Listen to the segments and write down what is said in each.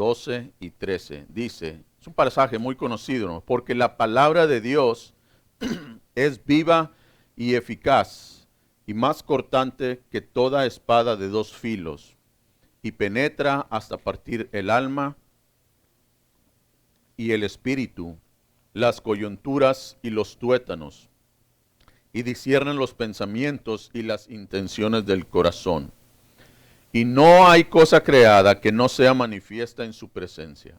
12 y 13. Dice, es un pasaje muy conocido, ¿no? Porque la palabra de Dios es viva y eficaz y más cortante que toda espada de dos filos y penetra hasta partir el alma y el espíritu, las coyunturas y los tuétanos, y disciernen los pensamientos y las intenciones del corazón. Y no hay cosa creada que no sea manifiesta en su presencia.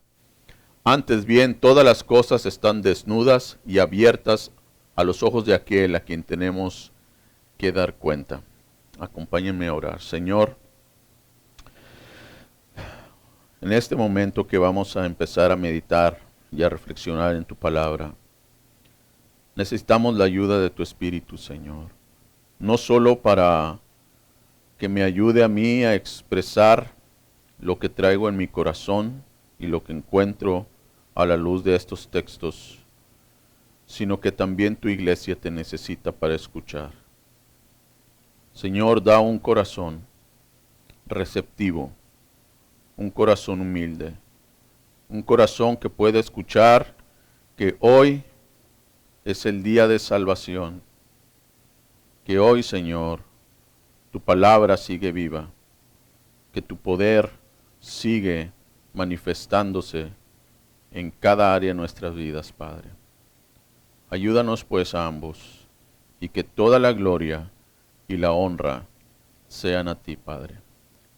Antes bien, todas las cosas están desnudas y abiertas a los ojos de aquel a quien tenemos que dar cuenta. Acompáñenme a orar. Señor, en este momento que vamos a empezar a meditar y a reflexionar en tu palabra, necesitamos la ayuda de tu Espíritu, Señor. No solo para que me ayude a mí a expresar lo que traigo en mi corazón y lo que encuentro a la luz de estos textos, sino que también tu iglesia te necesita para escuchar. Señor, da un corazón receptivo, un corazón humilde, un corazón que pueda escuchar que hoy es el día de salvación, que hoy, Señor, tu palabra sigue viva, que tu poder sigue manifestándose en cada área de nuestras vidas, Padre. Ayúdanos pues a ambos y que toda la gloria y la honra sean a ti, Padre.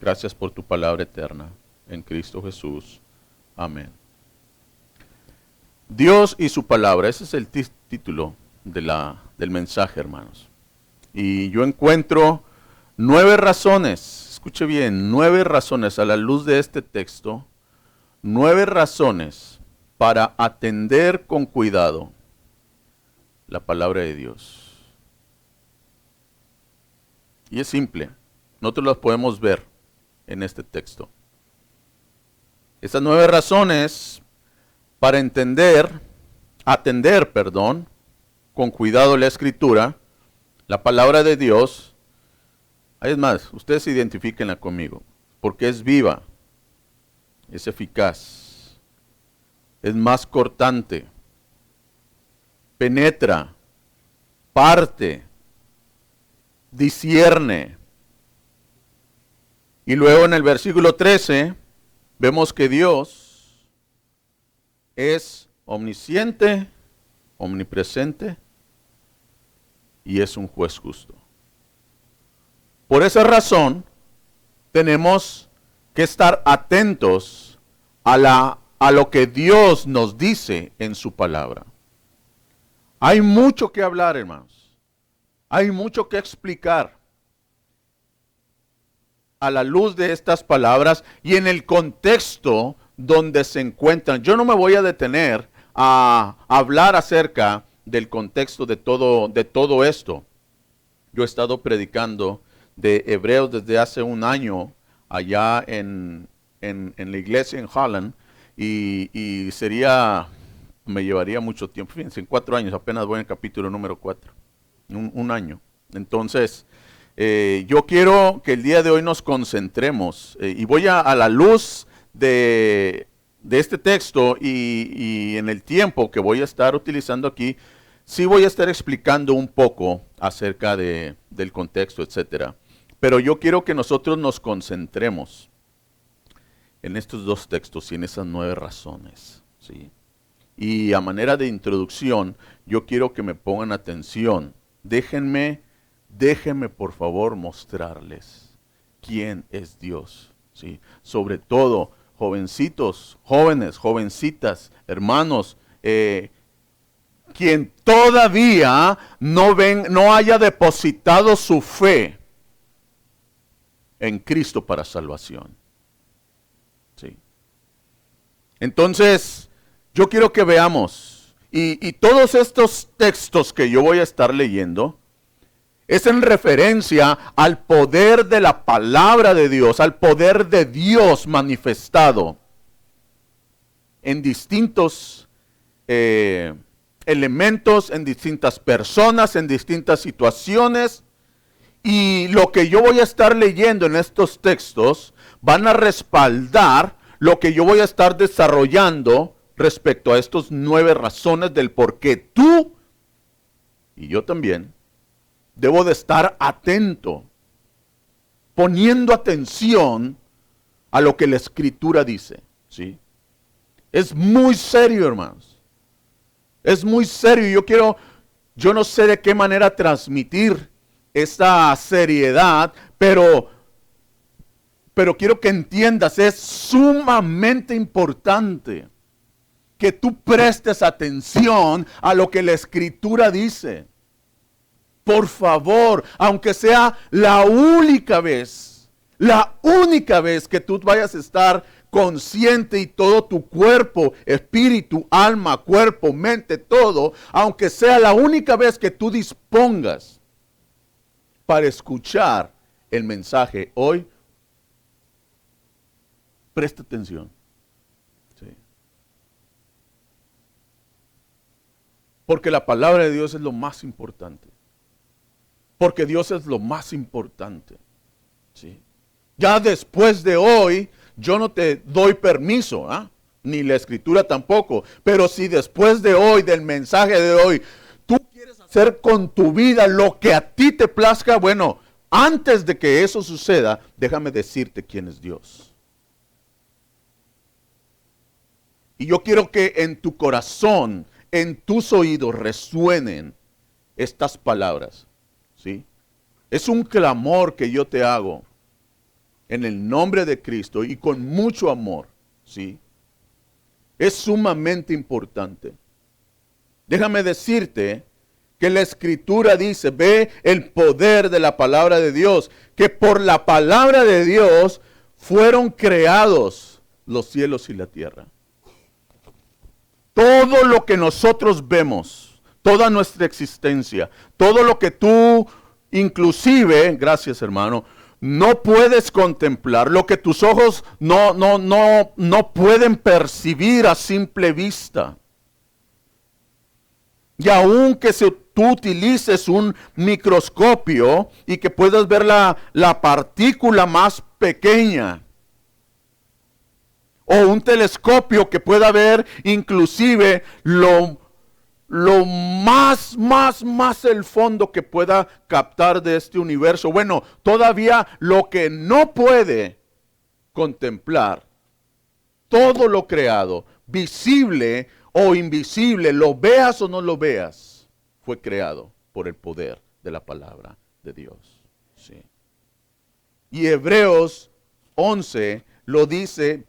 Gracias por tu palabra eterna en Cristo Jesús. Amén. Dios y su palabra, ese es el título del mensaje, hermanos. Y yo encuentro 9 razones, escuche bien, 9 razones a la luz de este texto, 9 razones para atender con cuidado la palabra de Dios. Y es simple, nosotros las podemos ver en este texto. Esas 9 razones para atender, con cuidado la Escritura, la palabra de Dios. Es más, ustedes identifíquenla conmigo, porque es viva, es eficaz, es más cortante, penetra, parte, discierne. Y luego en el versículo 13 vemos que Dios es omnisciente, omnipresente y es un juez justo. Por esa razón, tenemos que estar atentos a lo que Dios nos dice en su palabra. Hay mucho que hablar, hermanos. Hay mucho que explicar a la luz de estas palabras y en el contexto donde se encuentran. Yo no me voy a detener a hablar acerca del contexto de todo esto. Yo he estado predicando de Hebreos desde hace un año allá en la iglesia en Holland y me llevaría mucho tiempo. Fíjense, en 4 años apenas voy en el capítulo número 4, un año. Entonces, yo quiero que el día de hoy nos concentremos y voy a la luz de este texto y en el tiempo que voy a estar utilizando aquí, sí voy a estar explicando un poco acerca del contexto, etcétera. Pero yo quiero que nosotros nos concentremos en estos 2 textos y en esas 9 razones, ¿sí? Y a manera de introducción, yo quiero que me pongan atención. Déjenme por favor mostrarles quién es Dios, ¿sí? Sobre todo, jovencitos, jóvenes, jovencitas, hermanos, quien todavía no haya depositado su fe en Cristo para salvación. ¿Sí? Entonces, yo quiero que veamos, y todos estos textos que yo voy a estar leyendo, es en referencia al poder de la palabra de Dios, al poder de Dios manifestado en distintos elementos, en distintas personas, en distintas situaciones. Y lo que yo voy a estar leyendo en estos textos van a respaldar lo que yo voy a estar desarrollando respecto a estos 9 razones del por qué tú y yo también debo de estar atento, poniendo atención a lo que la Escritura dice, ¿sí? Es muy serio, hermanos. Es muy serio. Yo no sé de qué manera transmitir esta seriedad, pero quiero que entiendas, es sumamente importante que tú prestes atención a lo que la Escritura dice. Por favor, aunque sea la única vez que tú vayas a estar consciente y todo tu cuerpo, espíritu, alma, cuerpo, mente, todo, aunque sea la única vez que tú dispongas para escuchar el mensaje hoy, presta atención. Sí. Porque la palabra de Dios es lo más importante. Porque Dios es lo más importante. ¿Sí? Ya después de hoy, yo no te doy permiso, ni la Escritura tampoco. Pero si después de hoy, del mensaje de hoy, tú quieres hacer con tu vida lo que a ti te plazca, bueno, antes de que eso suceda, déjame decirte quién es Dios. Y yo quiero que en tu corazón, en tus oídos resuenen estas palabras. ¿Sí? Es un clamor que yo te hago en el nombre de Cristo y con mucho amor. ¿Sí? Es sumamente importante. Déjame decirte que la Escritura dice, ve el poder de la palabra de Dios, que por la palabra de Dios fueron creados los cielos y la tierra. Todo lo que nosotros vemos, toda nuestra existencia, todo lo que tú, inclusive, gracias hermano, no puedes contemplar, lo que tus ojos no pueden percibir a simple vista. Y aunque tú utilices un microscopio y que puedas ver la partícula más pequeña, o un telescopio que pueda ver inclusive lo más el fondo que pueda captar de este universo. Bueno, todavía lo que no puede contemplar, todo lo creado, visible o invisible, lo veas o no lo veas, fue creado por el poder de la palabra de Dios. Sí. Y Hebreos 11 lo dice,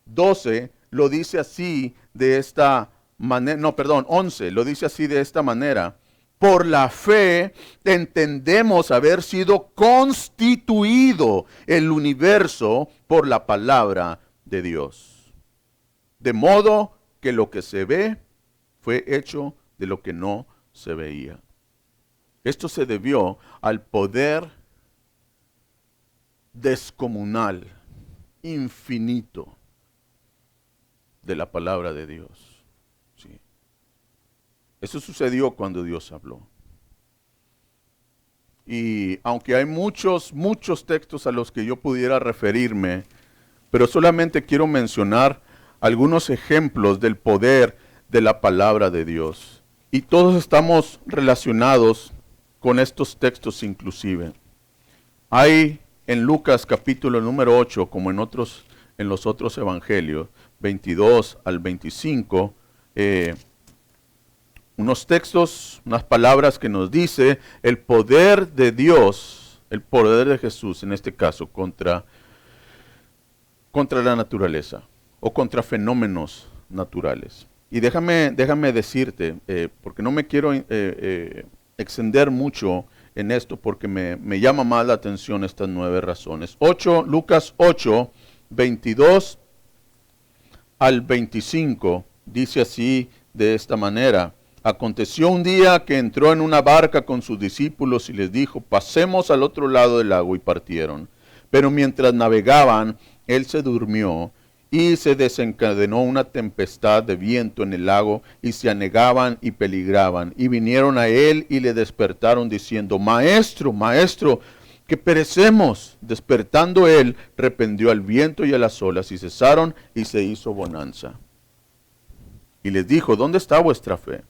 12 lo dice así de esta manera, 11 lo dice así de esta manera. Por la fe entendemos haber sido constituido el universo por la palabra de Dios. De modo que lo que se ve fue hecho de lo que no se veía. Esto se debió al poder descomunal, infinito de la palabra de Dios. Sí. Eso sucedió cuando Dios habló. Y aunque hay muchos textos a los que yo pudiera referirme, pero solamente quiero mencionar algunos ejemplos del poder de la palabra de Dios. Y todos estamos relacionados con estos textos inclusive. Hay en Lucas capítulo número 8, como en los otros evangelios, 22 al 25, unos textos, unas palabras que nos dice el poder de Dios, el poder de Jesús en este caso, contra la naturaleza o contra fenómenos naturales. Y déjame decirte, porque no me quiero extender mucho en esto, porque me llama más la atención estas 9 razones. Lucas 8, 22 al 25, dice así de esta manera. Aconteció un día que entró en una barca con sus discípulos y les dijo, pasemos al otro lado del lago, y partieron. Pero mientras navegaban, él se durmió y se desencadenó una tempestad de viento en el lago y se anegaban y peligraban. Y vinieron a él y le despertaron diciendo, Maestro, Maestro, que perecemos. Despertando él, reprendió al viento y a las olas, y cesaron, y se hizo bonanza. Y les dijo, ¿dónde está vuestra fe?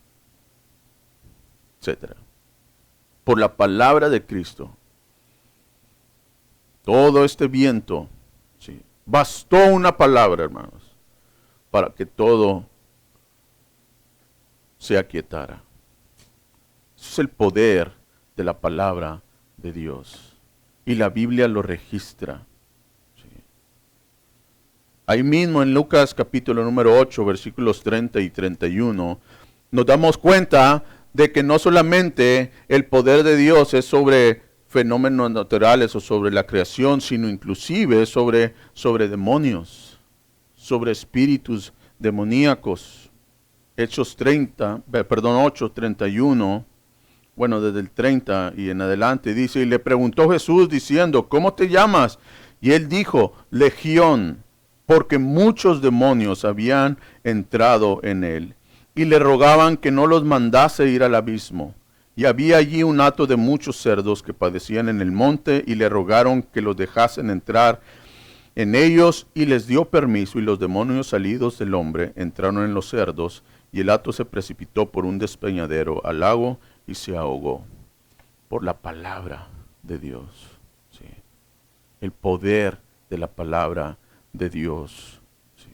Etcétera. Por la palabra de Cristo. Todo este viento, sí, bastó una palabra, hermanos, para que todo se aquietara. Eso es el poder de la palabra de Dios. Y la Biblia lo registra. Sí. Ahí mismo en Lucas capítulo número 8, versículos 30 y 31, nos damos cuenta de que no solamente el poder de Dios es sobre fenómenos naturales o sobre la creación, sino inclusive sobre demonios, sobre espíritus demoníacos. Hechos 8, 31, bueno, desde el 30 y en adelante dice, y le preguntó Jesús diciendo, ¿cómo te llamas? Y él dijo, Legión, porque muchos demonios habían entrado en él. Y le rogaban que no los mandase ir al abismo. Y había allí un hato de muchos cerdos que padecían en el monte, y le rogaron que los dejasen entrar en ellos, y les dio permiso, y los demonios salidos del hombre entraron en los cerdos, y el hato se precipitó por un despeñadero al lago, y se ahogó. Por la palabra de Dios. ¿Sí? El poder de la palabra de Dios. ¿Sí?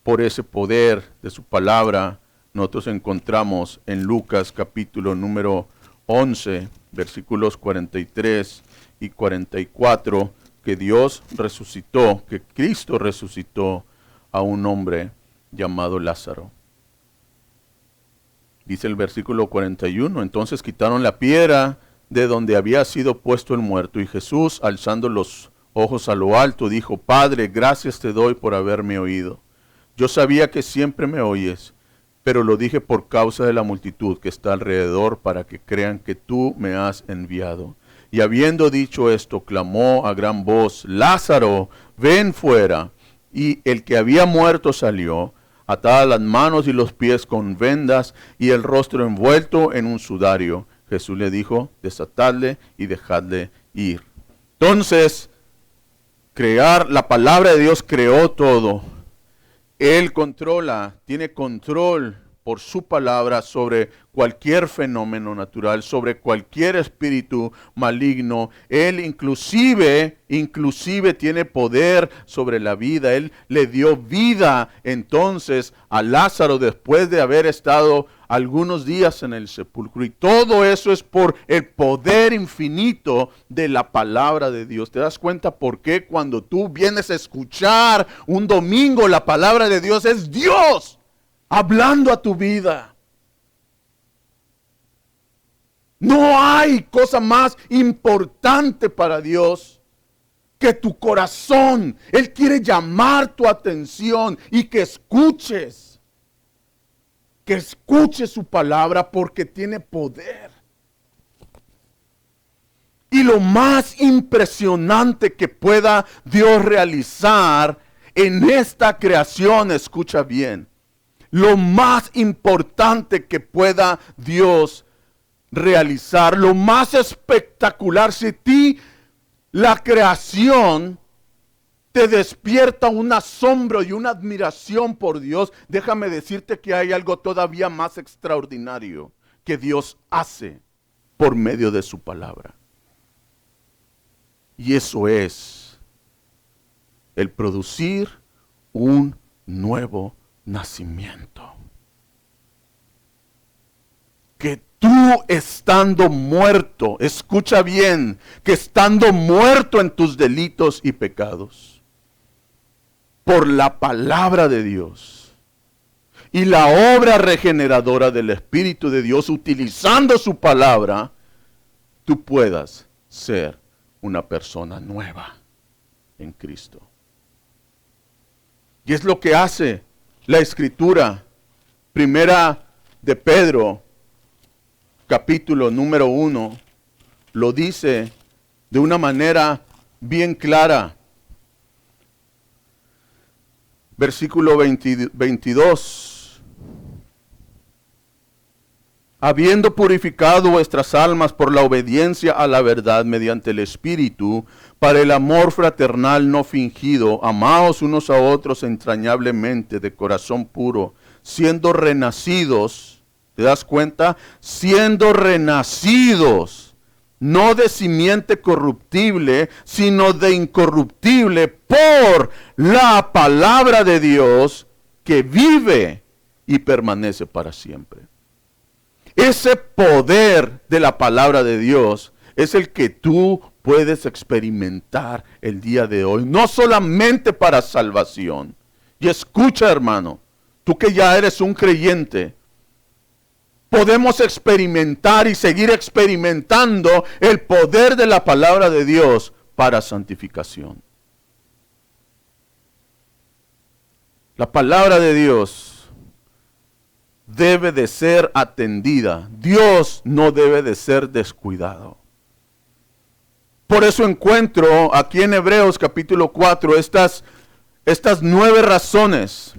Por ese poder de su palabra, nosotros encontramos en Lucas capítulo número 11, versículos 43 y 44, que Dios resucitó, que Cristo resucitó a un hombre llamado Lázaro. Dice el versículo 41, entonces quitaron la piedra de donde había sido puesto el muerto, y Jesús, alzando los ojos a lo alto, dijo, Padre, gracias te doy por haberme oído. Yo sabía que siempre me oyes, pero lo dije por causa de la multitud que está alrededor, para que crean que tú me has enviado. Y habiendo dicho esto, clamó a gran voz, Lázaro, ven fuera. Y el que había muerto salió, atadas las manos y los pies con vendas, y el rostro envuelto en un sudario. Jesús le dijo, desatadle y dejadle ir. Entonces, la palabra de Dios creó todo. Él tiene control por su palabra sobre cualquier fenómeno natural, sobre cualquier espíritu maligno. Él inclusive tiene poder sobre la vida. Él le dio vida entonces a Lázaro después de haber estado algunos días en el sepulcro. Y todo eso es por el poder infinito de la palabra de Dios. ¿Te das cuenta por qué cuando tú vienes a escuchar un domingo la palabra de Dios es Dios hablando a tu vida? No hay cosa más importante para Dios que tu corazón. Él quiere llamar tu atención y que escuches. Que escuche su palabra porque tiene poder. Y lo más impresionante que pueda Dios realizar en esta creación, escucha bien, lo más importante que pueda Dios realizar, lo más espectacular, si ti la creación te despierta un asombro y una admiración por Dios, déjame decirte que hay algo todavía más extraordinario que Dios hace por medio de su palabra. Y eso es el producir un nuevo nacimiento. Que tú estando muerto, escucha bien, que estando muerto en tus delitos y pecados, por la palabra de Dios y la obra regeneradora del Espíritu de Dios, utilizando su palabra, tú puedas ser una persona nueva en Cristo. Y es lo que hace la Escritura. Primera de Pedro, capítulo número 1, lo dice de una manera bien clara. Versículo 22. habiendo purificado vuestras almas por la obediencia a la verdad mediante el Espíritu, para el amor fraternal no fingido, amaos unos a otros entrañablemente de corazón puro, siendo renacidos, ¿te das cuenta? Siendo renacidos, no de simiente corruptible, sino de incorruptible, por la palabra de Dios que vive y permanece para siempre. Ese poder de la palabra de Dios es el que tú puedes experimentar el día de hoy, no solamente para salvación. Y escucha, hermano, tú que ya eres un creyente, podemos experimentar y seguir experimentando el poder de la palabra de Dios para santificación. La palabra de Dios debe de ser atendida. Dios no debe de ser descuidado. Por eso encuentro aquí en Hebreos capítulo 4 estas 9 razones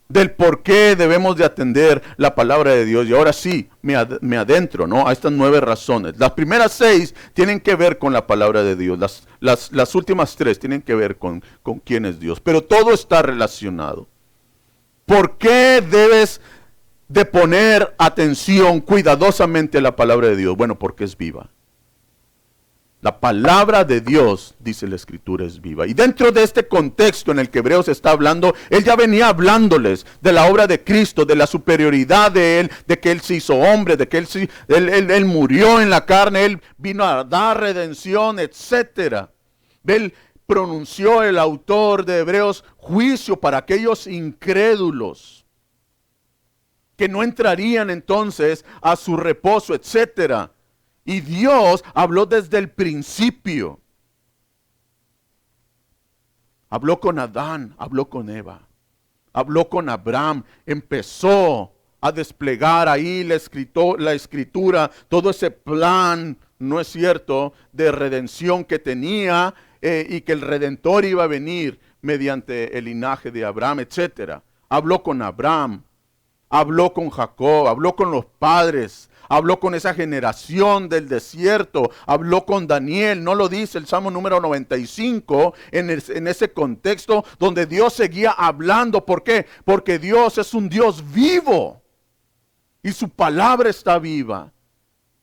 del por qué debemos de atender la palabra de Dios. Y ahora sí, me adentro, ¿no?, a estas 9 razones. Las primeras 6 tienen que ver con la palabra de Dios. Las últimas 3 tienen que ver con quién es Dios. Pero todo está relacionado. ¿Por qué debes de poner atención cuidadosamente a la palabra de Dios? Bueno, porque es viva. La palabra de Dios, dice la Escritura, es viva. Y dentro de este contexto en el que Hebreos está hablando, él ya venía hablándoles de la obra de Cristo, de la superioridad de él, de que él se hizo hombre, de que él murió en la carne, él vino a dar redención, etc. Él pronunció, el autor de Hebreos, juicio para aquellos incrédulos que no entrarían entonces a su reposo, etcétera. Y Dios habló desde el principio. Habló con Adán, habló con Eva, habló con Abraham, empezó a desplegar ahí la escritura, todo ese plan, ¿no es cierto?, de redención que tenía y que el Redentor iba a venir mediante el linaje de Abraham, etcétera. Habló con Abraham, habló con Jacob, habló con los padres, habló con esa generación del desierto, habló con Daniel. No lo dice el Salmo número 95 en ese contexto donde Dios seguía hablando. ¿Por qué? Porque Dios es un Dios vivo y su palabra está viva.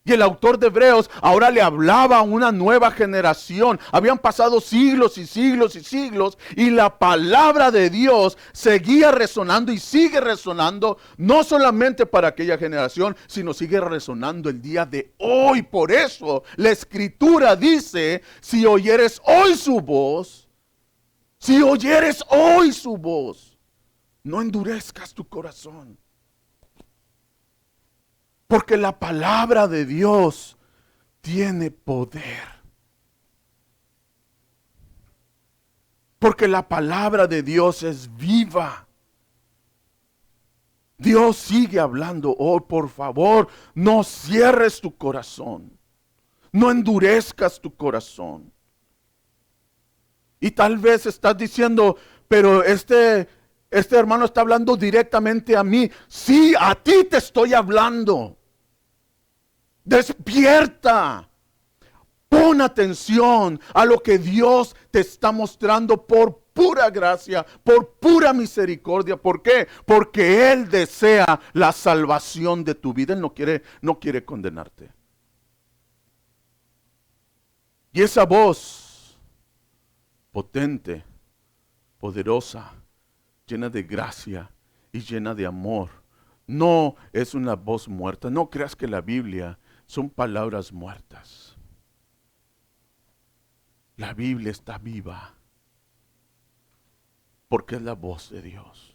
Y el autor de Hebreos ahora le hablaba a una nueva generación. Habían pasado siglos y siglos y siglos y la palabra de Dios seguía resonando y sigue resonando, no solamente para aquella generación, sino sigue resonando el día de hoy. Por eso la Escritura dice, si oyeres hoy su voz, no endurezcas tu corazón. Porque la palabra de Dios tiene poder. Porque la palabra de Dios es viva. Dios sigue hablando hoy. Por favor, no cierres tu corazón. No endurezcas tu corazón. Y tal vez estás diciendo, pero este hermano está hablando directamente a mí. Sí, a ti te estoy hablando. Despierta. Pon atención a lo que Dios te está mostrando por pura gracia, por pura misericordia. ¿Por qué? Porque Él desea la salvación de tu vida. Él no quiere condenarte. Y esa voz potente, poderosa, llena de gracia y llena de amor, no es una voz muerta. No creas que la Biblia son palabras muertas. La Biblia está viva porque es la voz de Dios.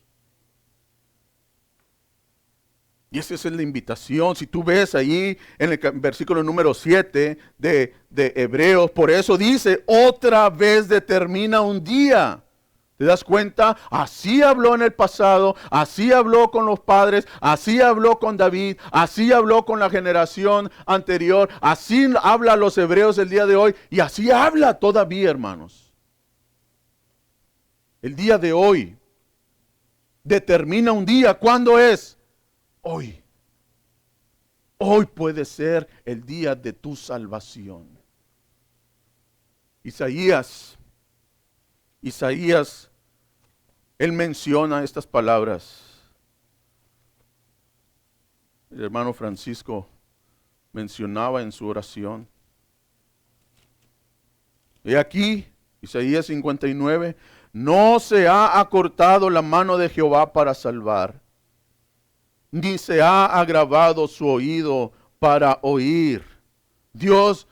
Y esa es la invitación. Si tú ves ahí en el versículo número 7 de Hebreos, por eso dice, otra vez determina un día. ¿Te das cuenta? Así habló en el pasado, así habló con los padres, así habló con David, así habló con la generación anterior, así habla a los hebreos el día de hoy y así habla todavía, hermanos. El día de hoy determina un día. ¿Cuándo es? Hoy. Hoy puede ser el día de tu salvación. Isaías, él menciona estas palabras. El hermano Francisco mencionaba en su oración. Y aquí, Isaías 59, no se ha acortado la mano de Jehová para salvar, ni se ha agravado su oído para oír. Dios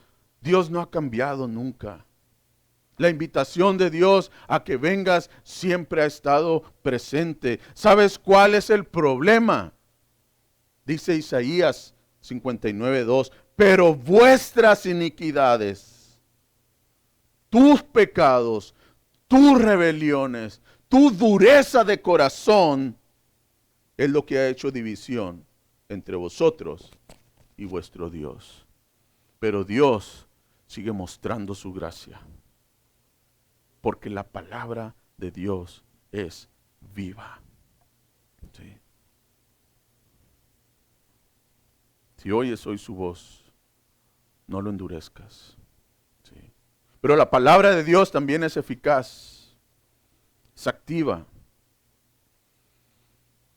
no ha cambiado nunca. La invitación de Dios a que vengas siempre ha estado presente. ¿Sabes cuál es el problema? Dice Isaías 59:2, pero vuestras iniquidades, tus pecados, tus rebeliones, tu dureza de corazón, es lo que ha hecho división entre vosotros y vuestro Dios. Pero Dios sigue mostrando su gracia, porque la palabra de Dios es viva. ¿Sí? Si oyes hoy su voz, no lo endurezcas. ¿Sí? Pero la palabra de Dios también es eficaz, es activa.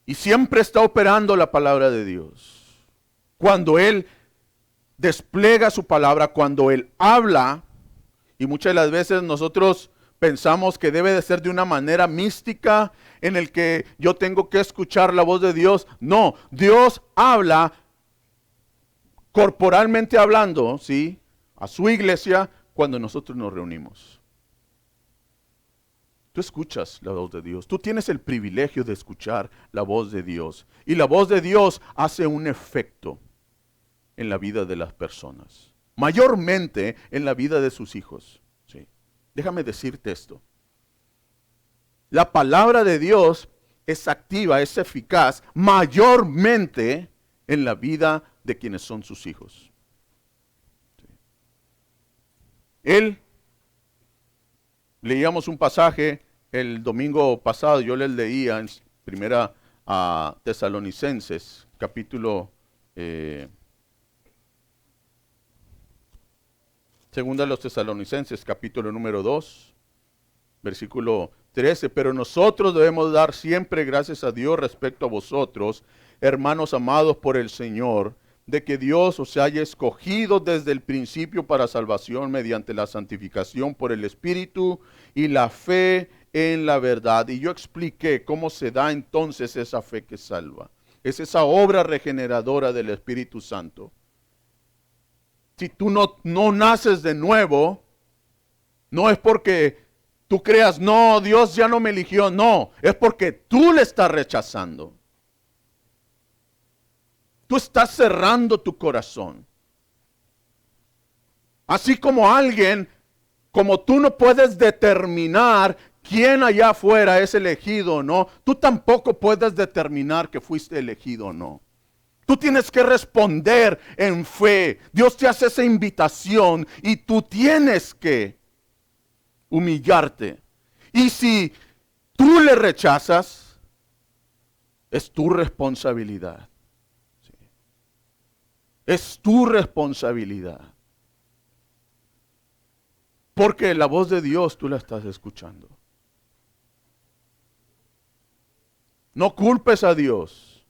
Y siempre está operando la palabra de Dios. Cuando Él despliega su palabra, cuando Él habla, y muchas de las veces nosotros pensamos que debe de ser de una manera mística en el que yo tengo que escuchar la voz de Dios. No, Dios habla corporalmente hablando, ¿sí?, a su iglesia cuando nosotros nos reunimos. Tú escuchas la voz de Dios. Tú tienes el privilegio de escuchar la voz de Dios. Y la voz de Dios hace un efecto en la vida de las personas. Mayormente en la vida de sus hijos. ¿Sí? Déjame decirte esto. La palabra de Dios es activa, es eficaz, mayormente en la vida de quienes son sus hijos. ¿Sí? Leíamos un pasaje el domingo pasado, yo les leía en primera a Tesalonicenses, capítulo, segunda a los Tesalonicenses, capítulo número 2, versículo 13. Pero nosotros debemos dar siempre gracias a Dios respecto a vosotros, hermanos amados por el Señor, de que Dios os haya escogido desde el principio para salvación mediante la santificación por el Espíritu y la fe en la verdad. Y yo expliqué cómo se da entonces esa fe que salva. Es esa obra regeneradora del Espíritu Santo. Si tú no naces de nuevo, no es porque tú creas, no, Dios ya no me eligió, no, es porque tú le estás rechazando. Tú estás cerrando tu corazón. Así como alguien, como tú no puedes determinar quién allá afuera es elegido o no, tú tampoco puedes determinar que fuiste elegido o no. Tú tienes que responder en fe. Dios te hace esa invitación y tú tienes que humillarte. Y si tú le rechazas, es tu responsabilidad. Es tu responsabilidad. Porque la voz de Dios tú la estás escuchando. No culpes a Dios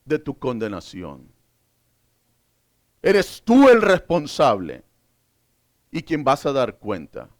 de tu condenación. Eres tú el responsable y quien vas a dar cuenta.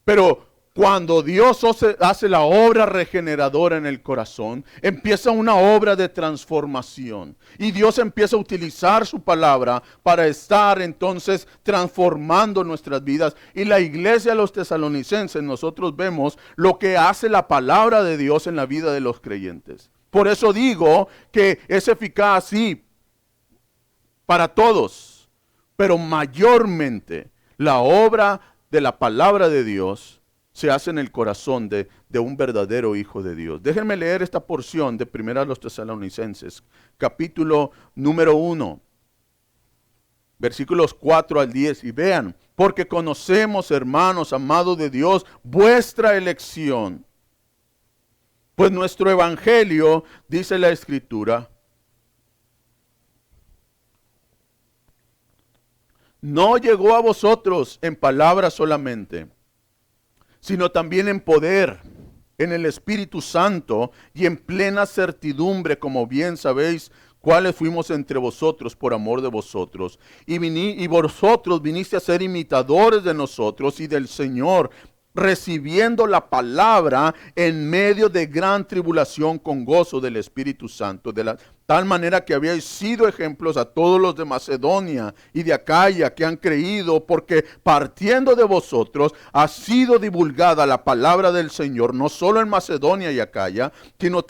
Pero cuando Dios hace la obra regeneradora en el corazón, empieza una obra de transformación. Y Dios empieza a utilizar su palabra para estar entonces transformando nuestras vidas. Y la iglesia de los tesalonicenses, nosotros vemos lo que hace la palabra de Dios en la vida de los creyentes. Por eso digo que es eficaz, sí, para todos. Pero mayormente la obra de la palabra de Dios se hace en el corazón de un verdadero hijo de Dios. Déjenme leer esta porción de 1 Tesalonicenses, capítulo número 1, versículos 4 al 10. Y vean, porque conocemos, hermanos amados de Dios, vuestra elección. Pues nuestro evangelio, dice la Escritura, no llegó a vosotros en palabras solamente, sino también en poder, en el Espíritu Santo y en plena certidumbre, como bien sabéis, cuáles fuimos entre vosotros por amor de vosotros. Y vosotros viniste a ser imitadores de nosotros y del Señor, recibiendo la palabra en medio de gran tribulación con gozo del Espíritu Santo, de la tal manera que habíais sido ejemplos a todos los de Macedonia y de Acaya que han creído, porque partiendo de vosotros ha sido divulgada la palabra del Señor, no solo en Macedonia y Acaya, sino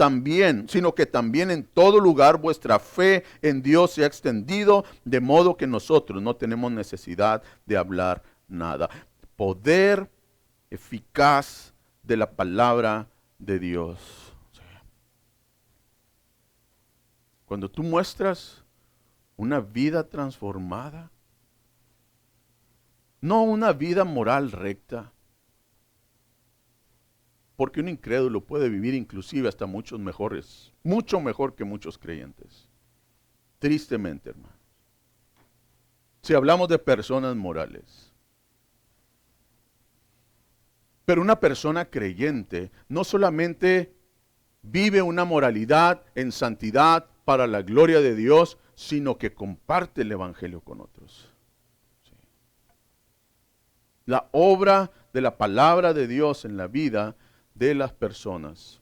que también en todo lugar vuestra fe en Dios se ha extendido, de modo que nosotros no tenemos necesidad de hablar nada. Poder eficaz de la palabra de Dios. Cuando tú muestras una vida transformada, no una vida moral recta, porque un incrédulo puede vivir inclusive hasta mucho mejor que muchos creyentes. Tristemente, hermanos. Si hablamos de personas morales. Pero una persona creyente no solamente vive una moralidad en santidad para la gloria de Dios, sino que comparte el evangelio con otros. Sí. La obra de la palabra de Dios en la vida de las personas,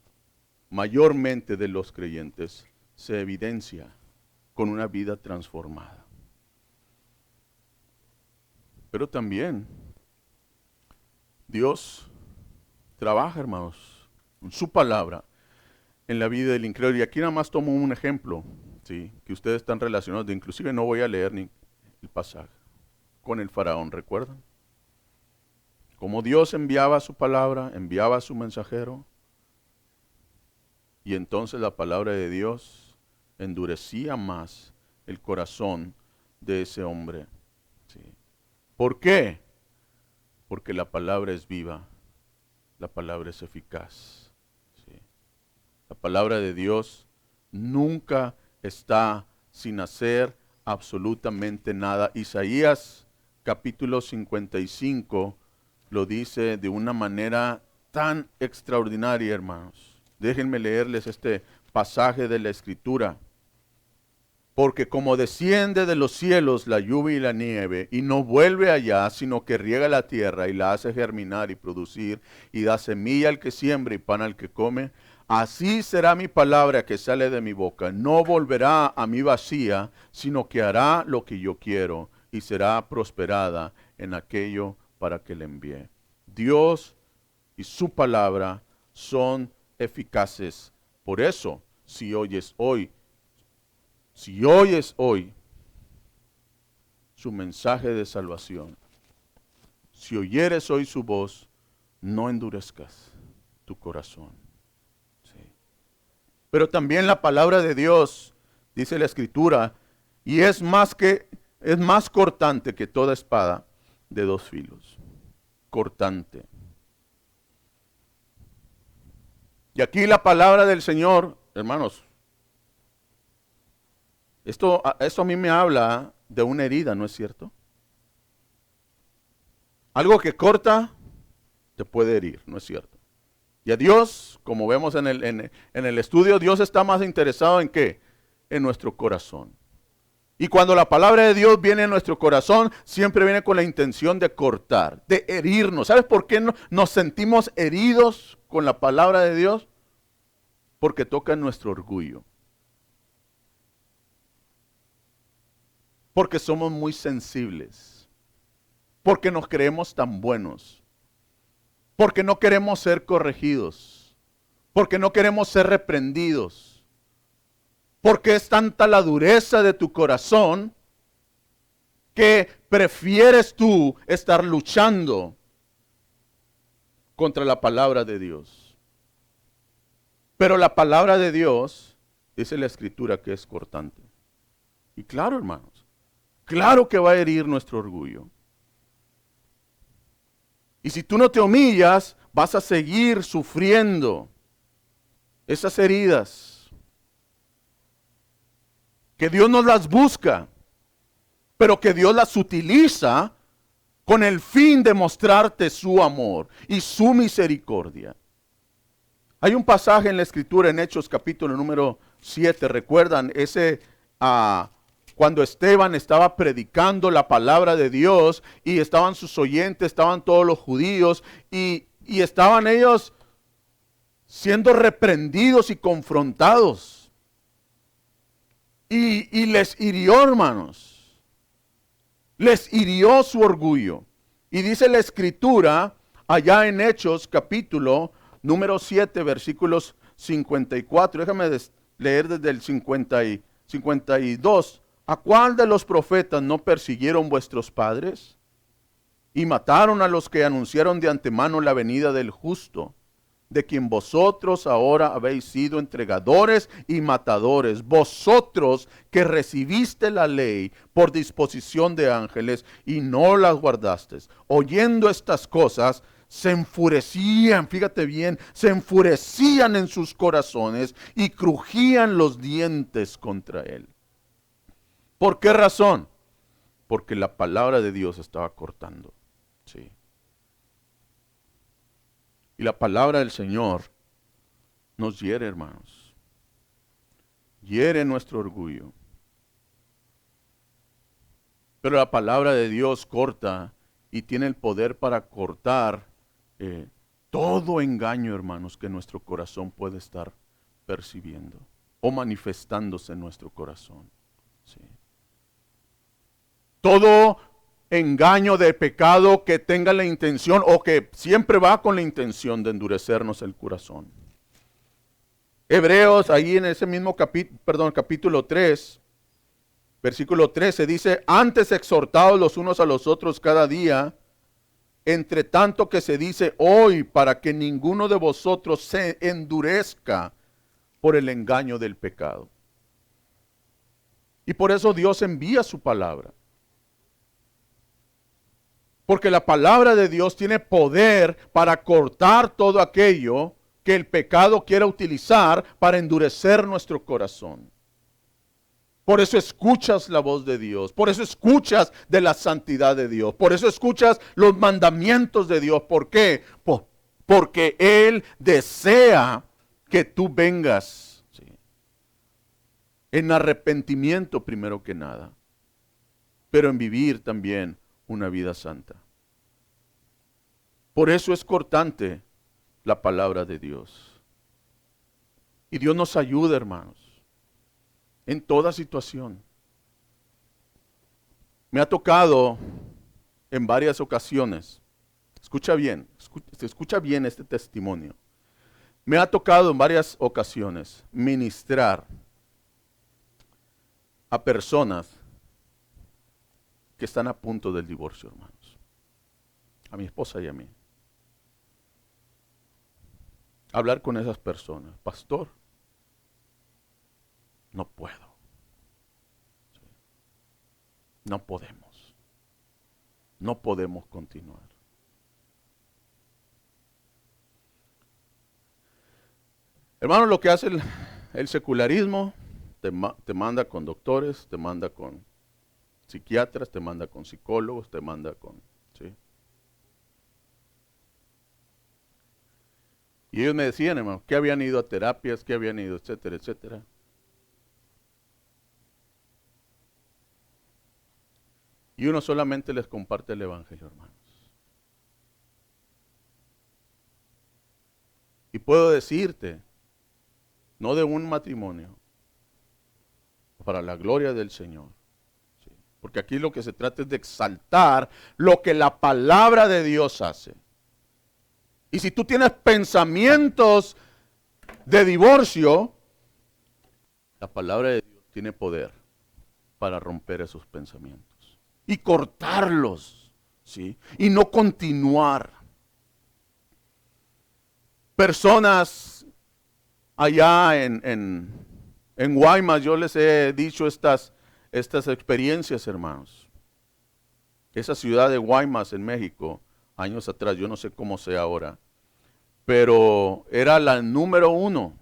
mayormente de los creyentes, se evidencia con una vida transformada. Pero también Dios trabaja, hermanos, en su palabra, en la vida del incrédulo. Y aquí nada más tomo un ejemplo, ¿sí?, que ustedes están relacionados, inclusive no voy a leer ni el pasaje, con el faraón, ¿recuerdan? Como Dios enviaba su palabra, enviaba a su mensajero, y entonces la palabra de Dios endurecía más el corazón de ese hombre. ¿Sí? ¿Por qué? Porque la palabra es viva. La palabra es eficaz. ¿Sí? La palabra de Dios nunca está sin hacer absolutamente nada. Isaías capítulo 55 lo dice de una manera tan extraordinaria, hermanos. Déjenme leerles este pasaje de la Escritura. Porque como desciende de los cielos la lluvia y la nieve, y no vuelve allá, sino que riega la tierra y la hace germinar y producir, y da semilla al que siembra y pan al que come, así será mi palabra que sale de mi boca. No volverá a mí vacía, sino que hará lo que yo quiero, y será prosperada en aquello para que le envíe. Dios y su palabra son eficaces. Por eso, si oyes hoy su mensaje de salvación, si oyeres hoy su voz, no endurezcas tu corazón. Sí. Pero también la palabra de Dios, dice la Escritura, y es más cortante que toda espada de dos filos. Cortante. Y aquí la palabra del Señor, hermanos, esto a mí me habla de una herida, ¿no es cierto? Algo que corta te puede herir, ¿no es cierto? Y a Dios, como vemos en el estudio, Dios está más interesado en ¿qué? En nuestro corazón. Y cuando la palabra de Dios viene en nuestro corazón, siempre viene con la intención de cortar, de herirnos. ¿Sabes por qué nos sentimos heridos con la palabra de Dios? Porque toca nuestro orgullo. Porque somos muy sensibles. Porque nos creemos tan buenos. Porque no queremos ser corregidos. Porque no queremos ser reprendidos. Porque es tanta la dureza de tu corazón que prefieres tú estar luchando contra la palabra de Dios. Pero la palabra de Dios, dice la Escritura, que es cortante. Y claro, hermanos, claro que va a herir nuestro orgullo. Y si tú no te humillas, vas a seguir sufriendo. esas heridas, que Dios nos las busca, pero que Dios las utiliza con el fin de mostrarte su amor y su misericordia. Hay un pasaje en la Escritura, en Hechos capítulo número 7, ¿recuerdan? Cuando Esteban estaba predicando la palabra de Dios y estaban sus oyentes, estaban todos los judíos y estaban ellos siendo reprendidos y confrontados. Y les hirió, hermanos. Les hirió su orgullo. Y dice la Escritura, allá en Hechos capítulo número 7, versículos 54. Déjame leer desde el 52. ¿A cuál de los profetas no persiguieron vuestros padres? Y mataron a los que anunciaron de antemano la venida del justo, de quien vosotros ahora habéis sido entregadores y matadores, vosotros que recibiste la ley por disposición de ángeles y no las guardasteis. Oyendo estas cosas, se enfurecían, fíjate bien, se enfurecían en sus corazones y crujían los dientes contra él. ¿Por qué razón? Porque la palabra de Dios estaba cortando. Sí. Y la palabra del Señor nos hiere, hermanos. Hiere nuestro orgullo. Pero la palabra de Dios corta y tiene el poder para cortar todo engaño, hermanos, que nuestro corazón puede estar percibiendo o manifestándose en nuestro corazón. Sí. Todo engaño de pecado que tenga la intención o que siempre va con la intención de endurecernos el corazón. Hebreos, ahí en ese mismo capítulo 3, versículo 13 dice: antes exhortados los unos a los otros cada día, entre tanto que se dice hoy, para que ninguno de vosotros se endurezca por el engaño del pecado. Y por eso Dios envía su palabra. Porque la palabra de Dios tiene poder para cortar todo aquello que el pecado quiera utilizar para endurecer nuestro corazón. Por eso escuchas la voz de Dios, por eso escuchas de la santidad de Dios, por eso escuchas los mandamientos de Dios. ¿Por qué? Porque Él desea que tú vengas, ¿sí?, en arrepentimiento primero que nada, pero en vivir también una vida santa. Por eso es cortante la palabra de Dios. Y Dios nos ayuda, hermanos, en toda situación. Me ha tocado en varias ocasiones, escucha bien este testimonio. Me ha tocado en varias ocasiones ministrar a personas que están a punto del divorcio, hermanos. A mi esposa y a mí. Hablar con esas personas. Pastor, no puedo. Sí. No podemos. No podemos continuar. Hermanos, lo que hace el secularismo, te manda con doctores, te manda con psiquiatras, te manda con psicólogos, te manda con... ¿sí? Y ellos me decían, hermano, que habían ido a terapias, que habían ido, etcétera, etcétera. Y uno solamente les comparte el evangelio, hermanos. Y puedo decirte, no de un matrimonio, para la gloria del Señor. ¿Sí? Porque aquí lo que se trata es de exaltar lo que la palabra de Dios hace. Y si tú tienes pensamientos de divorcio, la palabra de Dios tiene poder para romper esos pensamientos y cortarlos, ¿sí? Y no continuar. Personas allá en Guaymas, yo les he dicho estas experiencias, hermanos. Esa ciudad de Guaymas en México, años atrás, yo no sé cómo sea ahora, pero era la número 1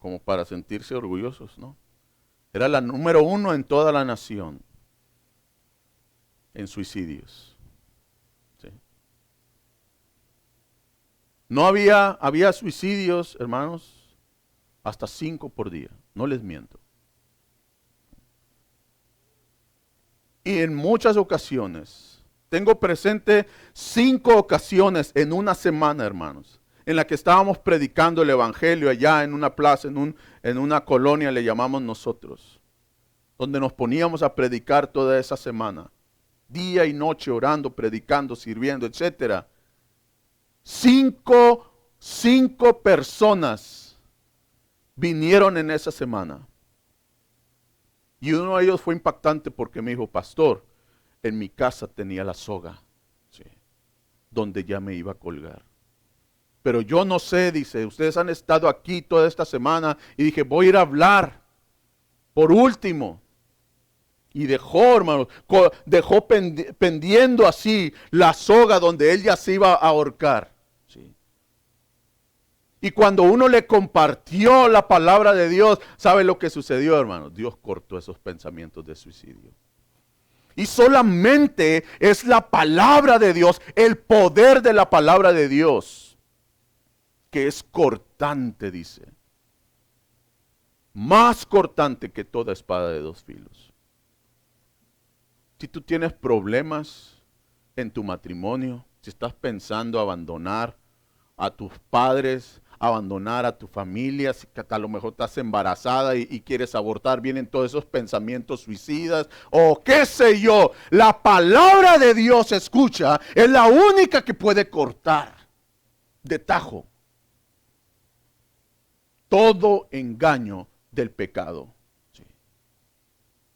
como para sentirse orgullosos, ¿no? Era la número 1 en toda la nación en suicidios. ¿Sí? No había suicidios, hermanos, hasta 5 por día, no les miento. Y en muchas ocasiones, tengo presente 5 ocasiones en una semana, hermanos, en la que estábamos predicando el evangelio allá en una plaza, en una colonia le llamamos nosotros, donde nos poníamos a predicar toda esa semana, día y noche orando, predicando, sirviendo, etcétera. 5 personas vinieron en esa semana. Y uno de ellos fue impactante porque me dijo, pastor, en mi casa tenía la soga, ¿sí?, donde ya me iba a colgar. Pero yo no sé, dice, ustedes han estado aquí toda esta semana y dije, voy a ir a hablar por último. Y dejó, hermano, dejó pendiendo así la soga donde él ya se iba a ahorcar. ¿Sí? Y cuando uno le compartió la palabra de Dios, ¿sabe lo que sucedió, hermano? Dios cortó esos pensamientos de suicidio. Y solamente es la palabra de Dios, el poder de la palabra de Dios, que es cortante, dice. Más cortante que toda espada de 2 filos. Si tú tienes problemas en tu matrimonio, si estás pensando abandonar a tus padres, abandonar a tu familia, si a lo mejor estás embarazada y quieres abortar, vienen todos esos pensamientos suicidas, o qué sé yo, la palabra de Dios, escucha, es la única que puede cortar de tajo todo engaño del pecado. ¿Sí?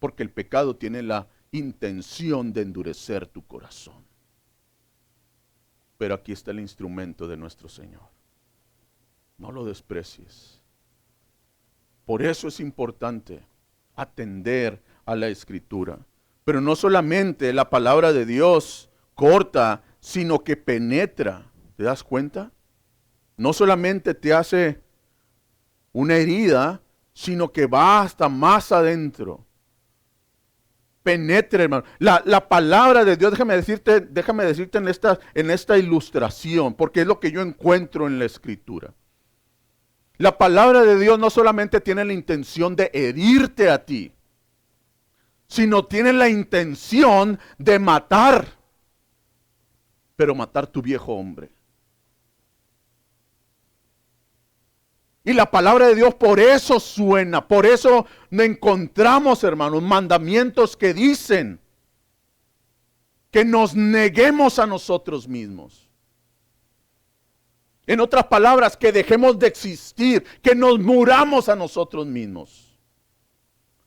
Porque el pecado tiene la intención de endurecer tu corazón. Pero aquí está el instrumento de nuestro Señor. No lo desprecies. Por eso es importante atender a la Escritura. Pero no solamente la palabra de Dios corta, sino que penetra. ¿Te das cuenta? No solamente te hace una herida, sino que va hasta más adentro. Penetre, hermano. La palabra de Dios, déjame decirte en esta ilustración, porque es lo que yo encuentro en la Escritura. La palabra de Dios no solamente tiene la intención de herirte a ti, sino tiene la intención de matar, pero matar tu viejo hombre. Y la palabra de Dios por eso suena, por eso encontramos, hermanos, mandamientos que dicen que nos neguemos a nosotros mismos. En otras palabras, que dejemos de existir, que nos muramos a nosotros mismos,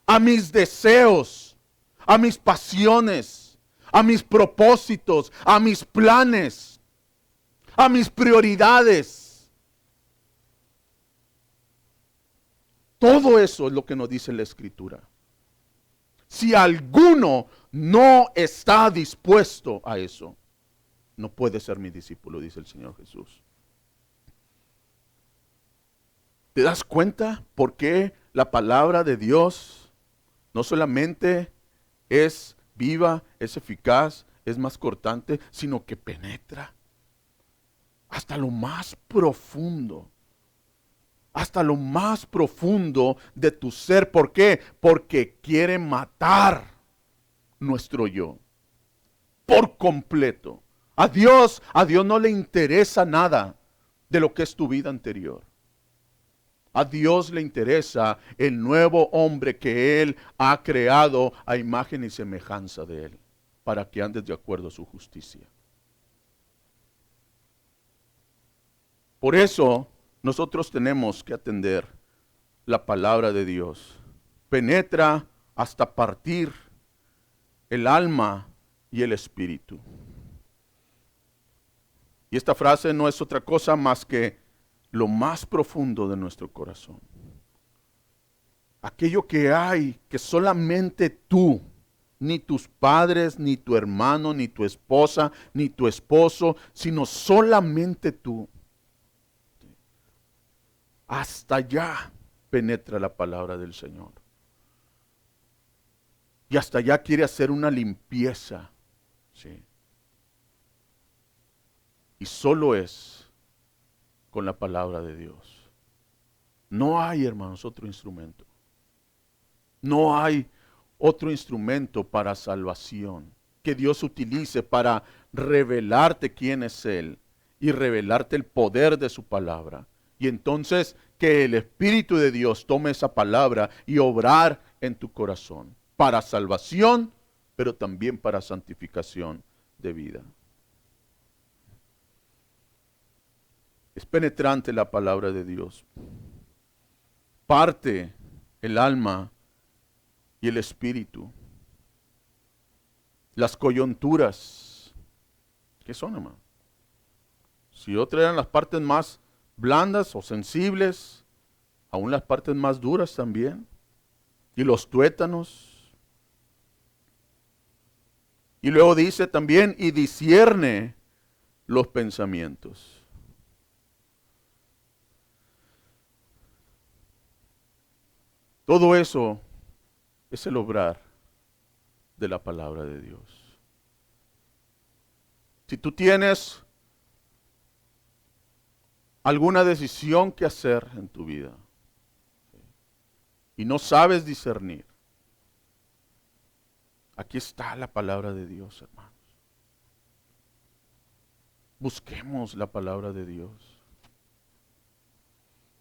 a mis deseos, a mis pasiones, a mis propósitos, a mis planes, a mis prioridades. Todo eso es lo que nos dice la Escritura. Si alguno no está dispuesto a eso, no puede ser mi discípulo, dice el Señor Jesús. ¿Te das cuenta por qué la palabra de Dios no solamente es viva, es eficaz, es más cortante, sino que penetra hasta lo más profundo? Hasta lo más profundo de tu ser. ¿Por qué? Porque quiere matar nuestro yo por completo. A Dios no le interesa nada de lo que es tu vida anterior. A Dios le interesa el nuevo hombre que Él ha creado a imagen y semejanza de Él, para que andes de acuerdo a su justicia. Por eso nosotros tenemos que atender la palabra de Dios. Penetra hasta partir el alma y el espíritu. Y esta frase no es otra cosa más que lo más profundo de nuestro corazón. Aquello que hay, que solamente tú, ni tus padres, ni tu hermano, ni tu esposa, ni tu esposo, sino solamente tú. Hasta allá penetra la palabra del Señor. Y hasta ya quiere hacer una limpieza. ¿Sí? Y solo es con la palabra de Dios. No hay, hermanos, otro instrumento. No hay otro instrumento para salvación que Dios utilice para revelarte quién es Él y revelarte el poder de su palabra. Y entonces que el Espíritu de Dios tome esa palabra y obrar en tu corazón para salvación, pero también para santificación de vida. Es penetrante la palabra de Dios. Parte el alma y el espíritu. Las coyunturas. ¿Qué son, hermano? Si otras eran las partes más blandas o sensibles, aún las partes más duras también. Y los tuétanos. Y luego dice también, y discierne los pensamientos. Todo eso es el obrar de la palabra de Dios. Si tú tienes alguna decisión que hacer en tu vida y no sabes discernir, aquí está la palabra de Dios, hermanos. Busquemos la palabra de Dios.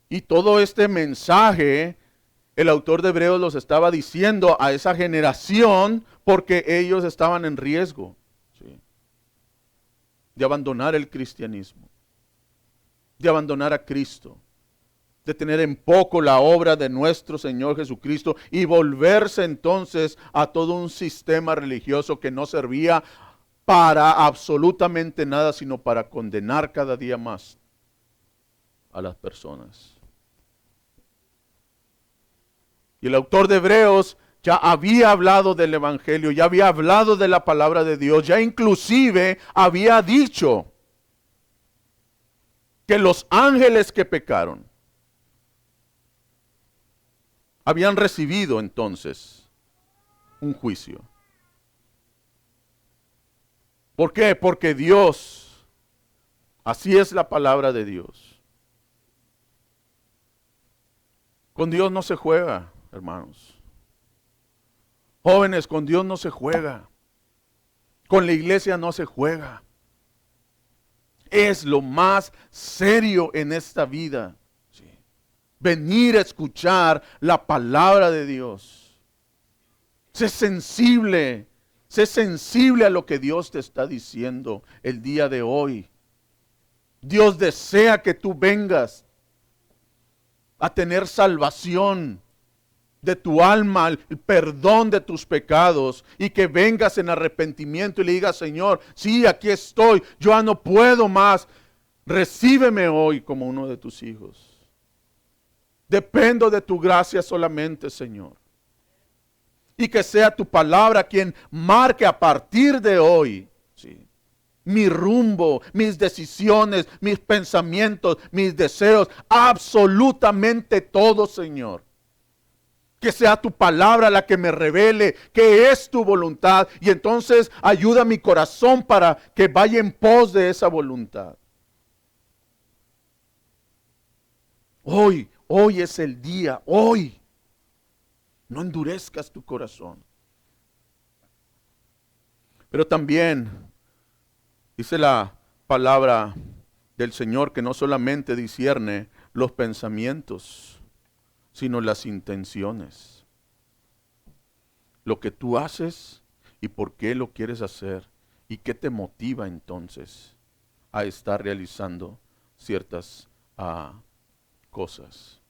Y todo este mensaje, el autor de Hebreos los estaba diciendo a esa generación porque ellos estaban en riesgo, ¿sí?, de abandonar el cristianismo, de abandonar a Cristo, de tener en poco la obra de nuestro Señor Jesucristo y volverse entonces a todo un sistema religioso que no servía para absolutamente nada, sino para condenar cada día más a las personas. Y el autor de Hebreos ya había hablado del Evangelio, ya había hablado de la palabra de Dios, ya inclusive había dicho que los ángeles que pecaron habían recibido entonces un juicio. ¿Por qué? Porque Dios, así es la palabra de Dios. Con Dios no se juega, hermanos. Jóvenes, con Dios no se juega. Con la iglesia no se juega. Es lo más serio en esta vida. ¿Sí? Venir a escuchar la palabra de Dios. Sé sensible a lo que Dios te está diciendo el día de hoy. Dios desea que tú vengas a tener salvación de tu alma, el perdón de tus pecados, y que vengas en arrepentimiento y le digas: Señor, sí, aquí estoy, yo ya no puedo más, recíbeme hoy como uno de tus hijos. Dependo de tu gracia solamente, Señor. Y que sea tu palabra quien marque a partir de hoy, ¿sí?, mi rumbo, mis decisiones, mis pensamientos, mis deseos, absolutamente todo, Señor. Que sea tu palabra la que me revele qué es tu voluntad, y entonces ayuda a mi corazón para que vaya en pos de esa voluntad. Hoy es el día, hoy. No endurezcas tu corazón. Pero también dice la palabra del Señor que no solamente discierne los pensamientos, sino las intenciones. Lo que tú haces y por qué lo quieres hacer y qué te motiva entonces a estar realizando ciertas cosas.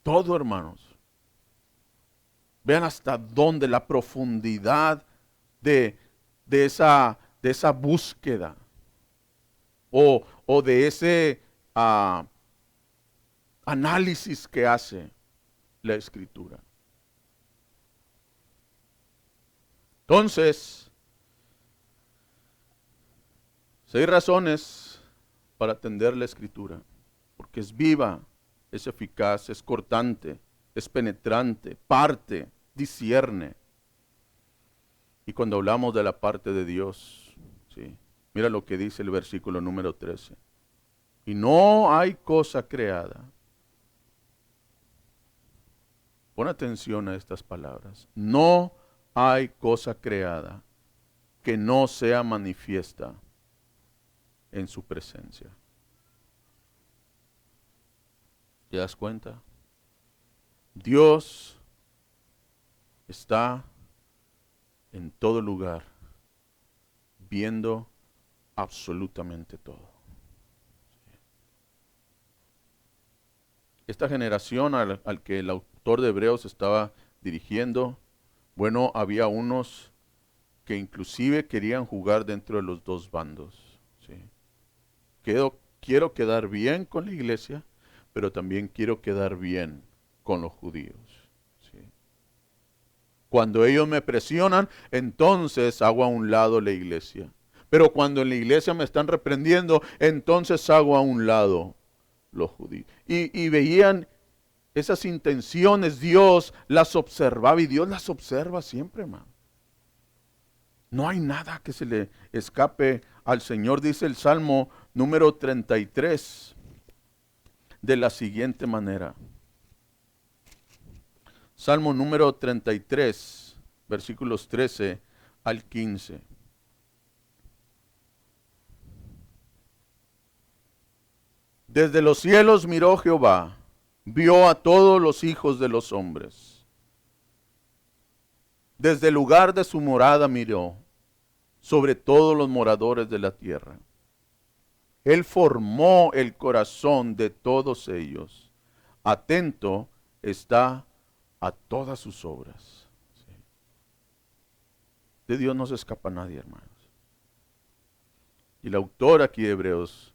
Todo, hermanos. Vean hasta dónde la profundidad de esa búsqueda o de ese análisis que hace la Escritura. Entonces, 6 razones para atender la Escritura, porque es viva, es eficaz, es cortante, es penetrante, parte, discierne. Y cuando hablamos de la parte de Dios, ¿sí? Mira lo que dice el versículo número 13. Y no hay cosa creada. Pon atención a estas palabras. No hay cosa creada que no sea manifiesta en su presencia. ¿Te das cuenta? Dios está en todo lugar, viendo absolutamente todo. Esta generación al que el autor de Hebreos estaba dirigiendo, bueno, había unos que inclusive querían jugar dentro de los dos bandos. ¿Sí? Quiero quedar bien con la iglesia, pero también quiero quedar bien con los judíos. ¿Sí? Cuando ellos me presionan, entonces hago a un lado la iglesia. Pero cuando en la iglesia me están reprendiendo, entonces hago a un lado los judíos. Y veían esas intenciones, Dios las observaba y Dios las observa siempre, hermano. No hay nada que se le escape al Señor, dice el Salmo número 33, de la siguiente manera. Salmo número 33, versículos 13 al 15. Desde los cielos miró Jehová, vio a todos los hijos de los hombres. Desde el lugar de su morada miró sobre todos los moradores de la tierra. Él formó el corazón de todos ellos. Atento está a todas sus obras. Sí. De Dios no se escapa nadie, hermanos. Y el autor aquí de Hebreos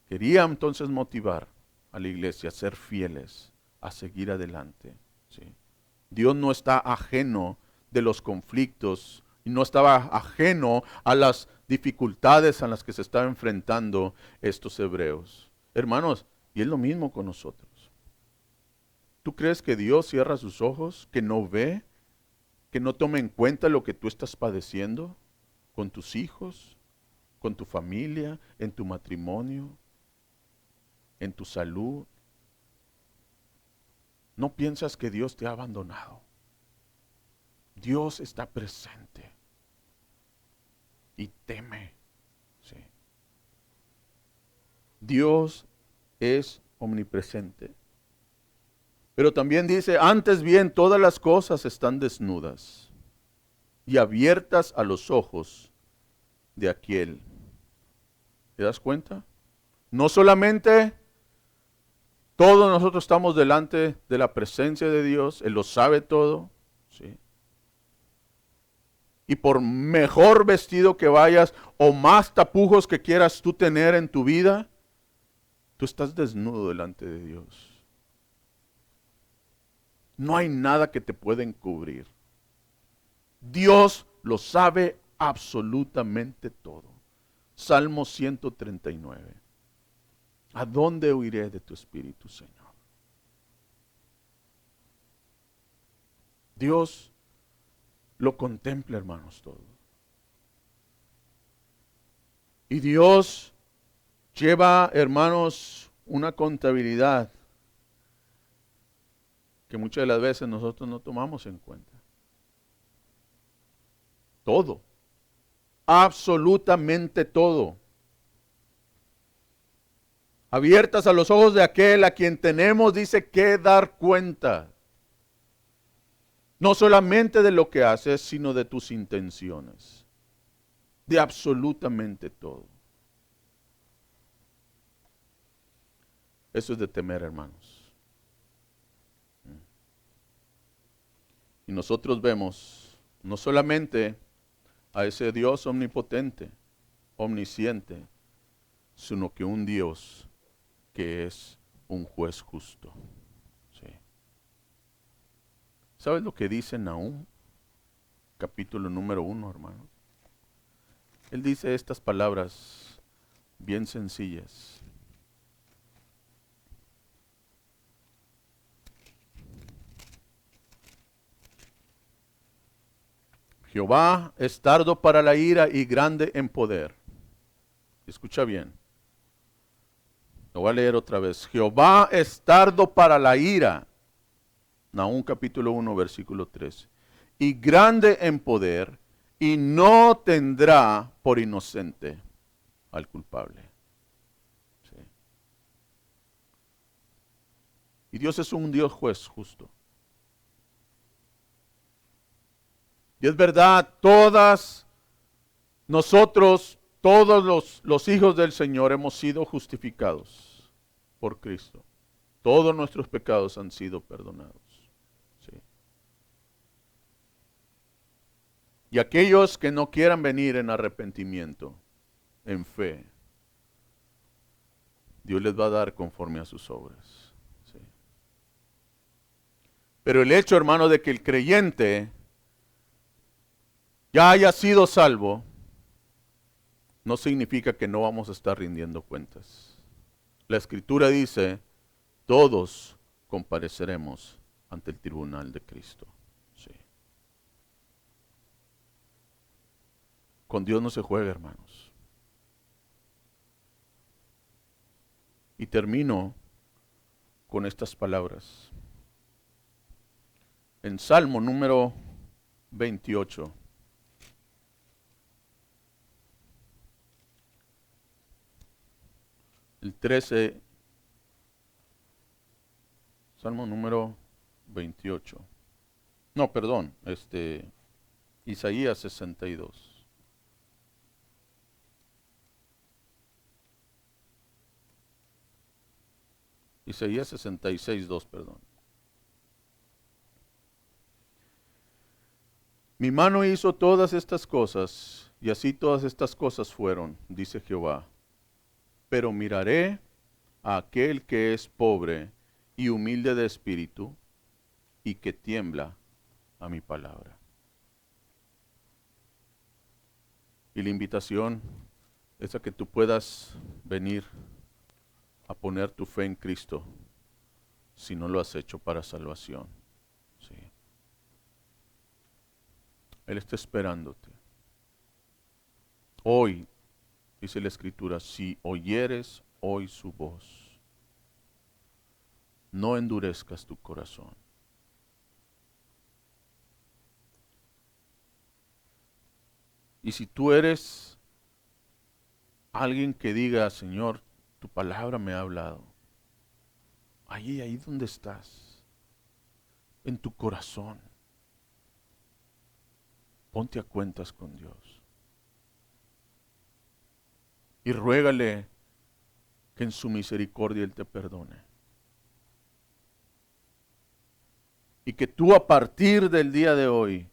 quería entonces motivar a la iglesia a ser fieles, a seguir adelante. ¿Sí? Dios no está ajeno de los conflictos y no estaba ajeno a las dificultades a las que se estaban enfrentando estos hebreos. Hermanos, y es lo mismo con nosotros. ¿Tú crees que Dios cierra sus ojos, que no ve, que no toma en cuenta lo que tú estás padeciendo con tus hijos, con tu familia, en tu matrimonio, en tu salud? No piensas que Dios te ha abandonado. Dios está presente y teme. Sí. Dios es omnipresente. Pero también dice, antes bien, todas las cosas están desnudas y abiertas a los ojos de aquel. ¿Te das cuenta? No solamente todos nosotros estamos delante de la presencia de Dios, Él lo sabe todo, ¿sí? Y por mejor vestido que vayas o más tapujos que quieras tú tener en tu vida, tú estás desnudo delante de Dios. No hay nada que te pueda encubrir. Dios lo sabe absolutamente todo. Salmo 139. ¿A dónde huiré de tu espíritu, Señor? Dios lo contempla, hermanos, todo. Y Dios lleva, hermanos, una contabilidad que muchas de las veces nosotros no tomamos en cuenta. Todo. Absolutamente todo. Abiertas a los ojos de aquel a quien tenemos, dice, que dar cuenta. No solamente de lo que haces, sino de tus intenciones. De absolutamente todo. Eso es de temer, hermanos. Y nosotros vemos no solamente a ese Dios omnipotente, omnisciente, sino que un Dios que es un juez justo. Sí. ¿Sabes lo que dice Nahum? Capítulo número 1, hermano. Él dice estas palabras bien sencillas. Jehová es tardo para la ira y grande en poder. Escucha bien. Lo voy a leer otra vez. Jehová es tardo para la ira. Nahum capítulo 1, versículo 3. Y grande en poder, y no tendrá por inocente al culpable. Sí. Y Dios es un Dios juez justo. Y es verdad, nosotros, todos los hijos del Señor hemos sido justificados por Cristo. Todos nuestros pecados han sido perdonados. Sí. Y aquellos que no quieran venir en arrepentimiento, en fe, Dios les va a dar conforme a sus obras. Sí. Pero el hecho, hermano, de que el creyente ya haya sido salvo, no significa que no vamos a estar rindiendo cuentas. La Escritura dice, todos compareceremos ante el tribunal de Cristo. Sí. Con Dios no se juega, hermanos. Y termino con estas palabras. En Salmo número 28. El 13. Salmo número 28. No, perdón, Isaías 62. Isaías 66, 2, perdón. Mi mano hizo todas estas cosas, y así todas estas cosas fueron, dice Jehová. Pero miraré a aquel que es pobre y humilde de espíritu, y que tiembla a mi palabra. Y la invitación es a que tú puedas venir a poner tu fe en Cristo si no lo has hecho para salvación. Sí. Él está esperándote. Hoy, dice la Escritura, si oyeres hoy su voz, no endurezcas tu corazón. Y si tú eres alguien que diga, Señor, tu palabra me ha hablado, ahí donde estás, en tu corazón, ponte a cuentas con Dios. Y ruégale que en su misericordia Él te perdone. Y que tú a partir del día de hoy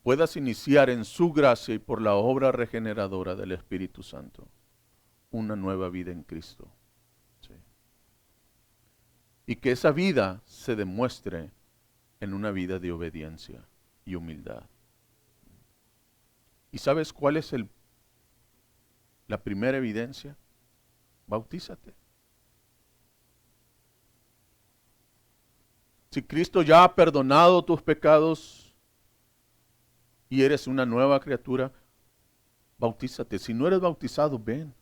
puedas iniciar en su gracia y por la obra regeneradora del Espíritu Santo una nueva vida en Cristo. Sí. Y que esa vida se demuestre en una vida de obediencia y humildad. ¿Y sabes cuál es la primera evidencia? Bautízate. Si Cristo ya ha perdonado tus pecados y eres una nueva criatura, bautízate. Si no eres bautizado, ven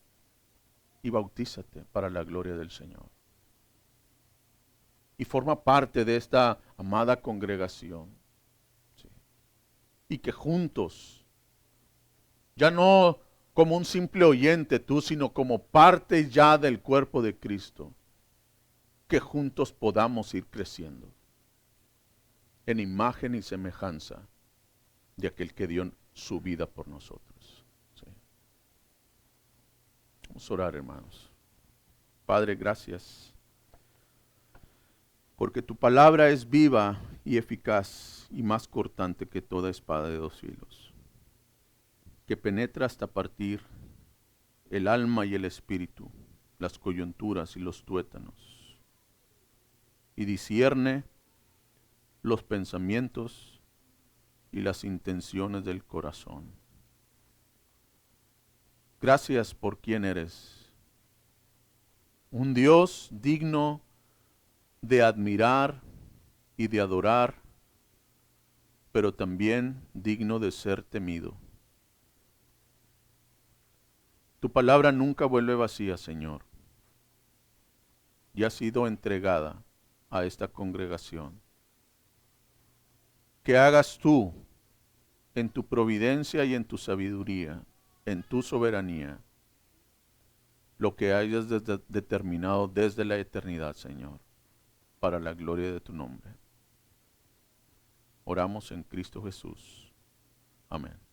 y bautízate para la gloria del Señor. Y forma parte de esta amada congregación. Sí. Y que juntos, ya no como un simple oyente tú, sino como parte ya del cuerpo de Cristo, que juntos podamos ir creciendo en imagen y semejanza de aquel que dio su vida por nosotros. Sí. Vamos a orar, hermanos. Padre, gracias, porque tu palabra es viva y eficaz y más cortante que toda espada de dos filos, que penetra hasta partir el alma y el espíritu, las coyunturas y los tuétanos, y discierne los pensamientos y las intenciones del corazón. Gracias por quien eres, un Dios digno de admirar y de adorar, pero también digno de ser temido. Tu palabra nunca vuelve vacía, Señor, y ha sido entregada a esta congregación. Que hagas tú, en tu providencia y en tu sabiduría, en tu soberanía, lo que hayas determinado desde la eternidad, Señor, para la gloria de tu nombre. Oramos en Cristo Jesús. Amén.